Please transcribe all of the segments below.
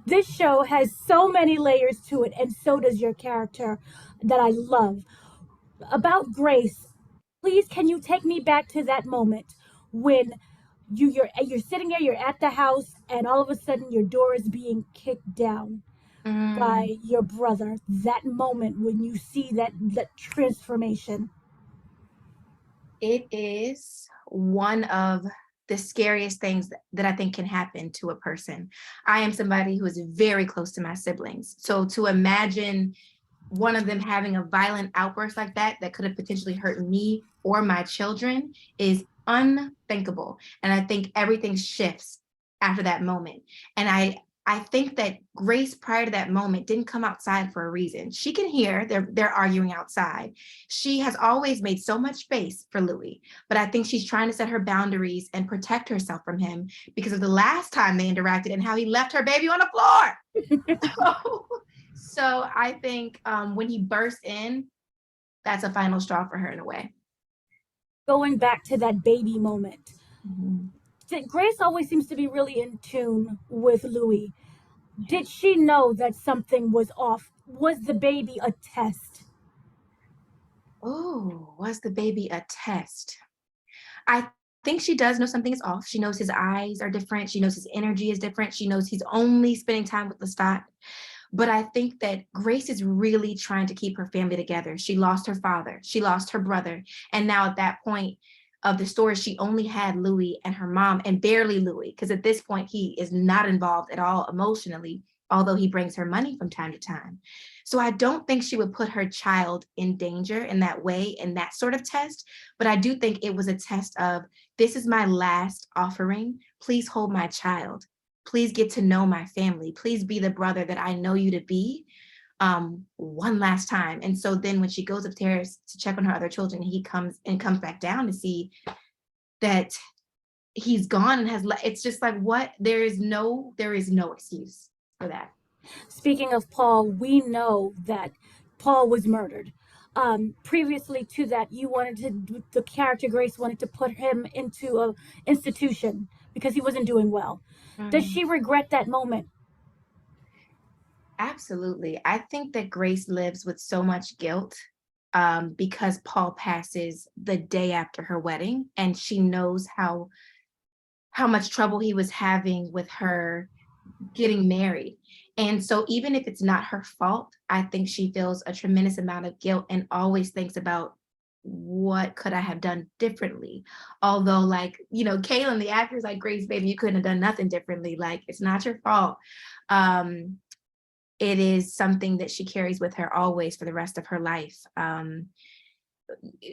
This show has so many layers to it, and so does your character that I love. About Grace, please can you take me back to that moment when you're sitting there, you're at the house, and all of a sudden your door is being kicked down Mm, by your brother. That moment when you see that transformation. it is one of the scariest things that I think can happen to a person. I am somebody who is very close to my siblings. So to imagine one of them having a violent outburst like that could have potentially hurt me or my children is unthinkable. And I think everything shifts after that moment. And I think that Grace prior to that moment didn't come outside for a reason. She can hear they're arguing outside. She has always made so much space for Louis, but I think she's trying to set her boundaries and protect herself from him because of the last time they interacted and how he left her baby on the floor. So I think when he bursts in, that's a final straw for her in a way. Going back to that baby moment. Mhm. Grace always seems to be really in tune with Louis. Did Yes. she know that something was off? Was the baby a test? Oh, was the baby a test? I think she does know something is off. She knows his eyes are different. She knows his energy is different. She knows he's only spending time with Lestat. But I think that Grace is really trying to keep her family together. She lost her father, she lost her brother. And now at that point of the story, she only had Louis and her mom, and barely Louis, because at this point, he is not involved at all emotionally, although he brings her money from time to time. So I don't think she would put her child in danger in that way, in that sort of test. But I do think it was a test of this is my last offering. Please hold my child. Please get to know my family. Please be the brother that I know you to be one last time. And so then when she goes upstairs to check on her other children, he comes back down to see that he's gone and it's just like what there is no excuse for that. Speaking of Paul, we know that Paul was murdered. Previously to that, the character Grace wanted to put him into a institution because he wasn't doing well. Does Mm, she regret that moment? absolutely. I think that Grace lives with so much guilt because Paul passes the day after her wedding, and she knows how much trouble he was having with her getting married. And so even if it's not her fault, I think she feels a tremendous amount of guilt and always thinks about what could I have done differently? Although, like, Kaylin, the actor, is like, Grace, baby, you couldn't have done nothing differently. Like, it's not your fault. Um, it is something that she carries with her always for the rest of her life.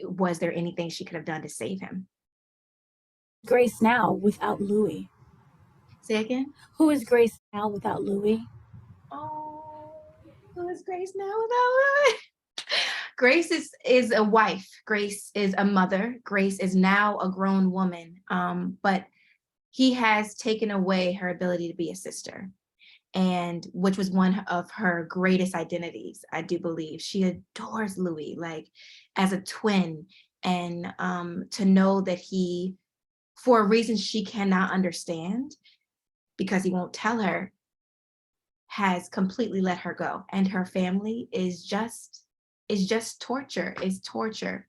Was there anything she could have done to save him? Grace now without Louis. Say again? Who is Grace now without Louis? Oh, who is Grace now without Grace is a wife. Grace is a mother. Grace is now a grown woman. But he has taken away her ability to be a sister, and which was one of her greatest identities, I do believe. She adores Louis, like as a twin, and to know that he, for a reason she cannot understand, because he won't tell her, has completely let her go, and her family is just torture. Is torture.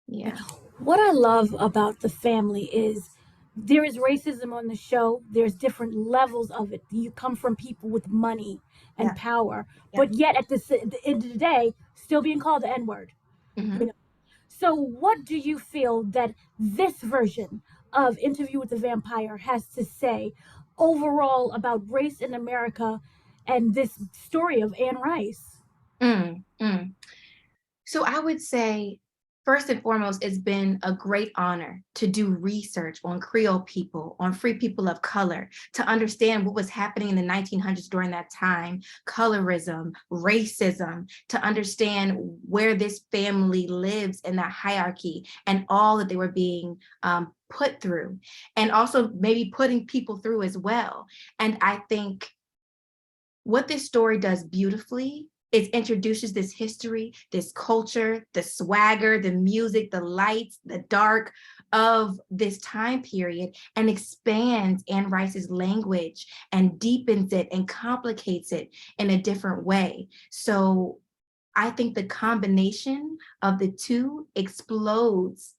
Yeah. What I love about the family is there is racism on the show. There's different levels of it. You come from people with money and Yeah. power, Yeah. but yet the end of the day, still being called the N word. You Hmm. know. So, what do you feel that this version of Interview with the Vampire has to say overall about race in America and this story of Anne Rice? Mm, mm. So I would say, first and foremost, it's been a great honor to do research on Creole people, on free people of color, to understand what was happening in the 1900s during that time, colorism, racism, to understand where this family lives in that hierarchy and all that they were being put through, and also maybe putting people through as well. And I think what this story does beautifully it introduces this history, this culture, the swagger, the music, the lights, the dark of this time period, and expands Anne Rice's language and deepens it and complicates it in a different way. So I think the combination of the two explodes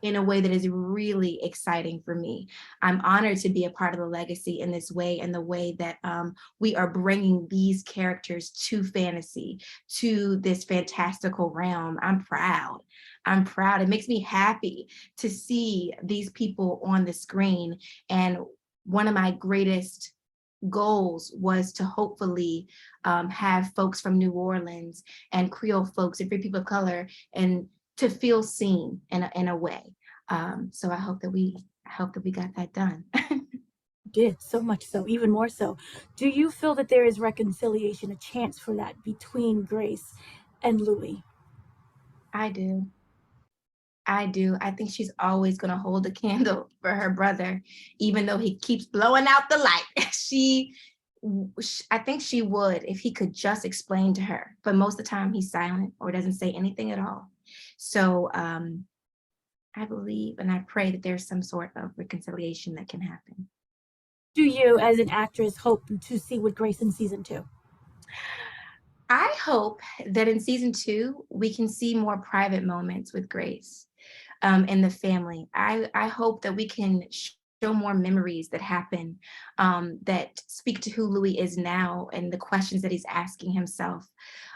in a way that is really exciting for me. I'm honored to be a part of the legacy in this way, and the way that we are bringing these characters to fantasy, to this fantastical realm. I'm proud. I'm proud. It makes me happy to see these people on the screen. And one of my greatest goals was to hopefully have folks from New Orleans and Creole folks and free people of color, and to feel seen in a way. So I hope that we got that done. Did so much so, even more so. Do you feel that there is reconciliation, a chance for that between Grace and Louis? I do. I do. I think she's always going to hold a candle for her brother, even though he keeps blowing out the light. I think she would if he could just explain to her. But most of the time, he's silent or doesn't say anything at all. So I believe and I pray that there's some sort of reconciliation that can happen. Do you, as an actress, hope to see with Grace in season 2? I hope that in season 2, we can see more private moments with Grace and the family. I hope that we can show more memories that happen, that speak to who Louis is now and the questions that he's asking himself.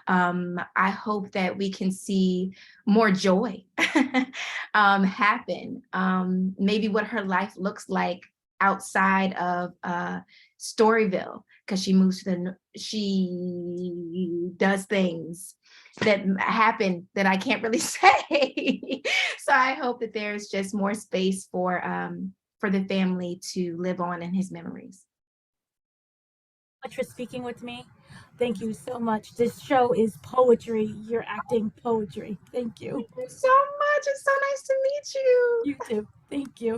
I hope that we can see more joy happen. Maybe what her life looks like outside of Storyville, because she does things that happen that I can't really say. So I hope that there's just more space for the family to live on in his memories. Much for speaking with me. Thank you so much. This show is poetry. You're acting poetry. Thank you. Thank you so much. It's so nice to meet you. You too. Thank you.